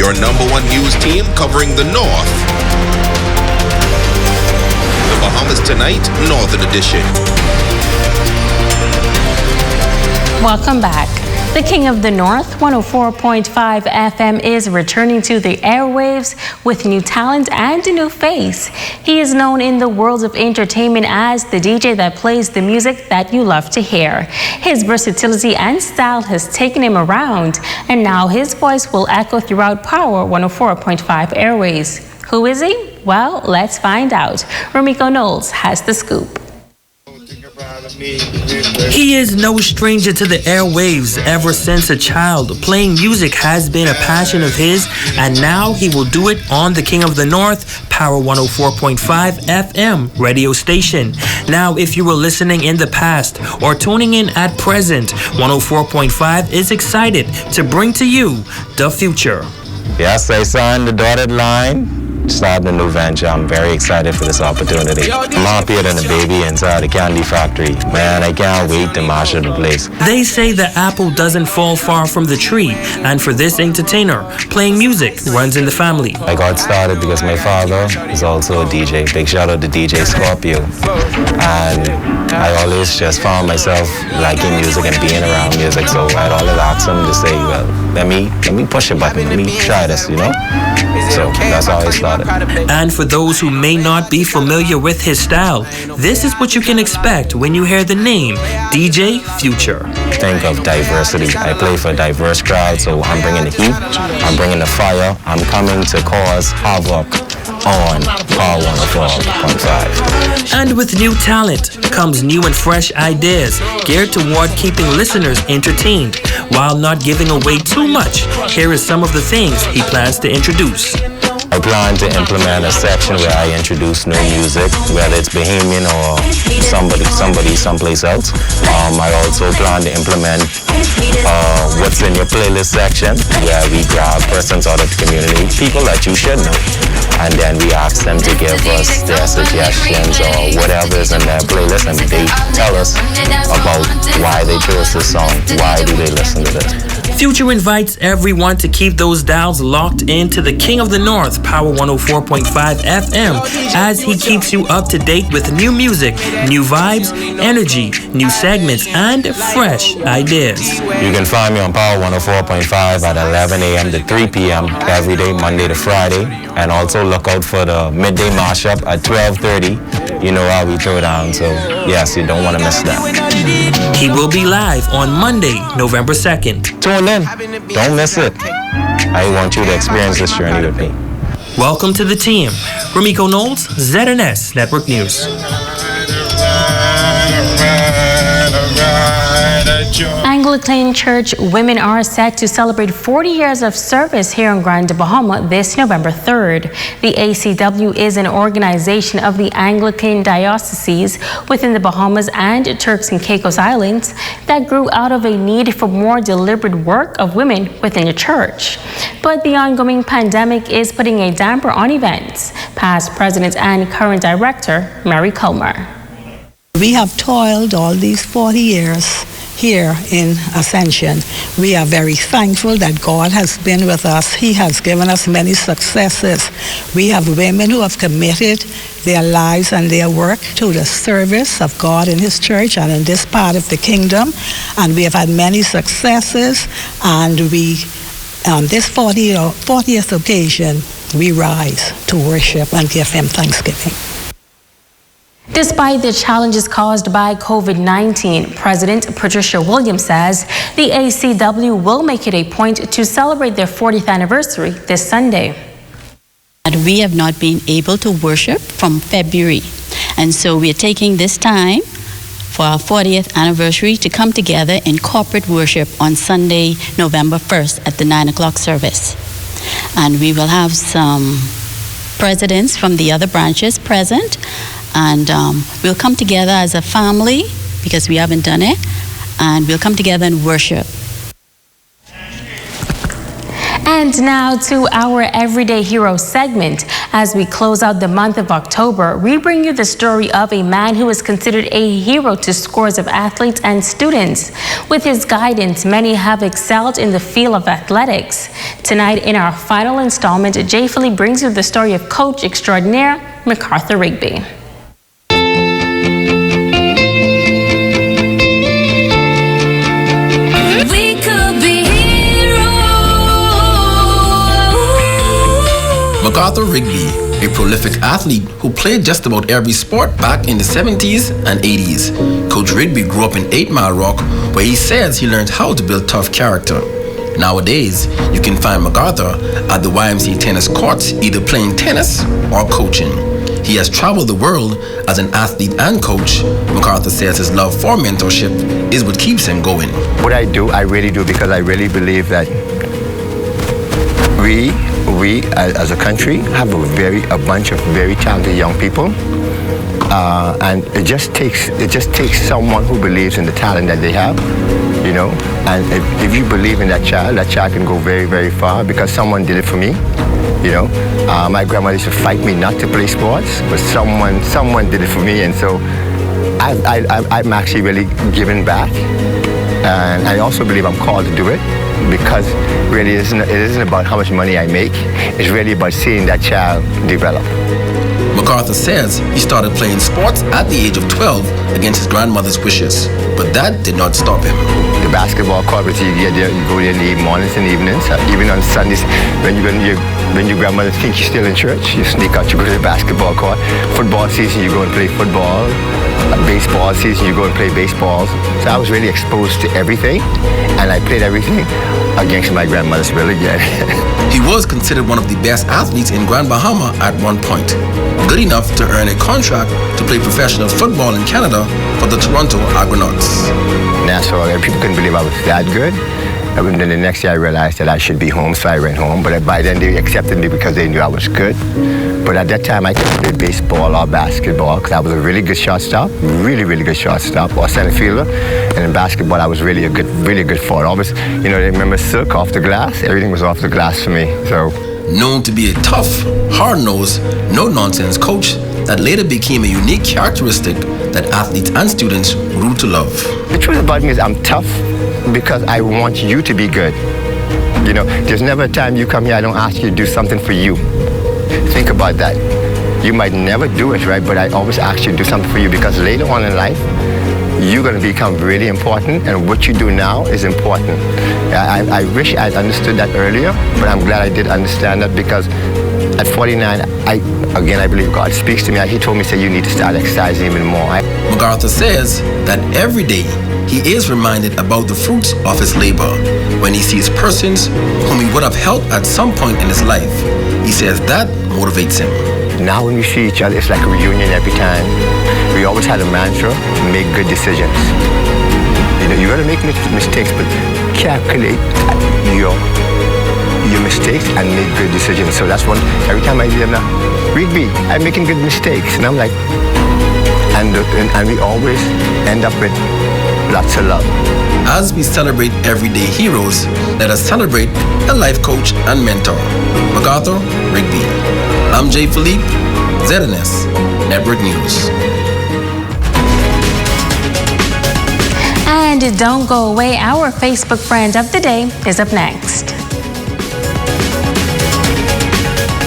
your #1 news team covering the North. The Bahamas Tonight, Northern Edition. Welcome back. The King of the North, 104.5 FM, is returning to the airwaves with new talent and a new face. He is known in the world of entertainment as the DJ that plays the music that you love to hear. His versatility and style has taken him around, and now his voice will echo throughout Power 104.5 airways. Who is he? Well, let's find out. Romiko Knowles has the scoop. He is no stranger to the airwaves. Ever since a child, playing music has been a passion of his, and now he will do it on the King of the North, Power 104.5 FM radio station. Now, if you were listening in the past or tuning in at present, 104.5 is excited to bring to you the future. Yes, I signed the dotted line. Starting a new venture. I'm very excited for this opportunity. I'm happier than a baby inside a candy factory. Man, I can't wait to mash up the place. They say the apple doesn't fall far from the tree, and for this entertainer, playing music runs in the family. I got started because my father is also a DJ. Big shout out to DJ Scorpio. And I always just found myself liking music and being around music, so I'd always ask him to say, well, let me push a button, let me try this, you know? So that's how I started. And for those who may not be familiar with his style, this is what you can expect when you hear the name DJ Future. Think of diversity. I play for a diverse crowd, so I'm bringing the heat, I'm bringing the fire, I'm coming to cause havoc on Power 104.5. And with new talent comes new and fresh ideas geared toward keeping listeners entertained while not giving away too much. Here is some of the things he plans to introduce. I plan to implement a section where I introduce new music, whether it's Bahamian or somebody someplace else. I also plan to implement what's in your playlist section, where we grab persons out of the community, people that you should know, and then we ask them to give us their suggestions or whatever is in their playlist, and they tell us about why they chose this song, why do they listen to this. Future invites everyone to keep those dials locked into the King of the North, Power 104.5 FM, as he keeps you up to date with new music, new vibes, energy, new segments, and fresh ideas. You can find me on Power 104.5 at 11 a.m. to 3 p.m. every day, Monday to Friday. And also look out for the midday mashup at 12:30. You know how we throw down, so yes, you don't want to miss that. He will be live on Monday, November 2nd. Tune in. Don't miss it. I want you to experience this journey with me. Welcome to the team. Romiko Knowles, ZNS Network News. Anglican Church women are set to celebrate 40 years of service here in Grand Bahama this November 3rd. The ACW is an organization of the Anglican dioceses within the Bahamas and Turks and Caicos Islands that grew out of a need for more deliberate work of women within the church. But the ongoing pandemic is putting a damper on events. Past president and current director, Mary Comer. We have toiled all these 40 years here in Ascension. We are very thankful that God has been with us. He has given us many successes. We have women who have committed their lives and their work to the service of God in His church and in this part of the kingdom. And we have had many successes, and we, on this 40th occasion, we rise to worship and give Him thanksgiving. Despite the challenges caused by COVID-19, President Patricia Williams says the ACW will make it a point to celebrate their 40th anniversary this Sunday. And we have not been able to worship from February. And so we are taking this time for our 40th anniversary to come together in corporate worship on Sunday, November 1st at the 9 o'clock service. And we will have some presidents from the other branches present. And we'll come together as a family because we haven't done it, and we'll come together and worship. And now to our Everyday Hero segment. As we close out the month of October, we bring you the story of a man who is considered a hero to scores of athletes and students. With his guidance, many have excelled in the field of athletics. Tonight, in our final installment, Jay Philippe brings you the story of coach extraordinaire Macarthur Rigby. Macarthur Rigby, a prolific athlete who played just about every sport back in the 70s and 80s. Coach Rigby grew up in 8 Mile Rock, where he says he learned how to build tough character. Nowadays, you can find Macarthur at the YMCA tennis courts, either playing tennis or coaching. He has traveled the world as an athlete and coach. Macarthur says his love for mentorship is what keeps him going. What I do, I really do, because I really believe that we as a country have a bunch of very talented young people, and it just takes someone who believes in the talent that they have, you know. And if you believe in that child can go very, very far, because someone did it for me, you know. My grandmother used to fight me not to play sports, but someone did it for me, and so I'm actually really giving back. And I also believe I'm called to do it, because really it isn't about how much money I make. It's really about seeing that child develop. Macarthur says he started playing sports at the age of 12 against his grandmother's wishes, but that did not stop him. The basketball court, which you go there in the mornings and evenings, even on Sundays, when your grandmother thinks you're still in church, you sneak out, you go to the basketball court. Football season, you go and play football. Baseball season, you go and play baseball. So I was really exposed to everything, and I played everything against my grandmother's will again. He was considered one of the best athletes in Grand Bahama at one point, good enough to earn a contract to play professional football in Canada for the Toronto Argonauts. So people couldn't believe I was that good. And then the next year I realized that I should be home, so I went home. But by then they accepted me because they knew I was good. But at that time I couldn't play baseball or basketball, because I was a really good shortstop, really good shortstop, or center fielder. And in basketball I was really good forward. Always, you know, I remember silk off the glass. Everything was off the glass for me. So. Known to be a tough, hard-nosed, no-nonsense coach that later became a unique characteristic that athletes and students grew to love. The truth about me is I'm tough because I want you to be good. You know, there's never a time you come here I don't ask you to do something for you. Think about that. You might never do it, right? But I always ask you to do something for you, because later on in life, you're going to become really important, and what you do now is important. I wish I'd understood that earlier, but I'm glad I did understand that, because at 49, I believe God speaks to me. He told me, say, you need to start exercising even more. Macarthur says that every day he is reminded about the fruits of his labor when he sees persons whom he would have helped at some point in his life. He says that motivates him. Now when we see each other, it's like a reunion every time. We always had a mantra: make good decisions. You know, you're gonna make mistakes, but calculate your mistakes and make good decisions. So that's one. Every time I see them now, Rigby, I'm making good mistakes, and I'm like, and we always end up with lots of love. As we celebrate everyday heroes, let us celebrate a life coach and mentor, Macarthur Rigby. I'm Jay Philippe, ZNS Network News. And don't go away, our Facebook friend of the day is up next.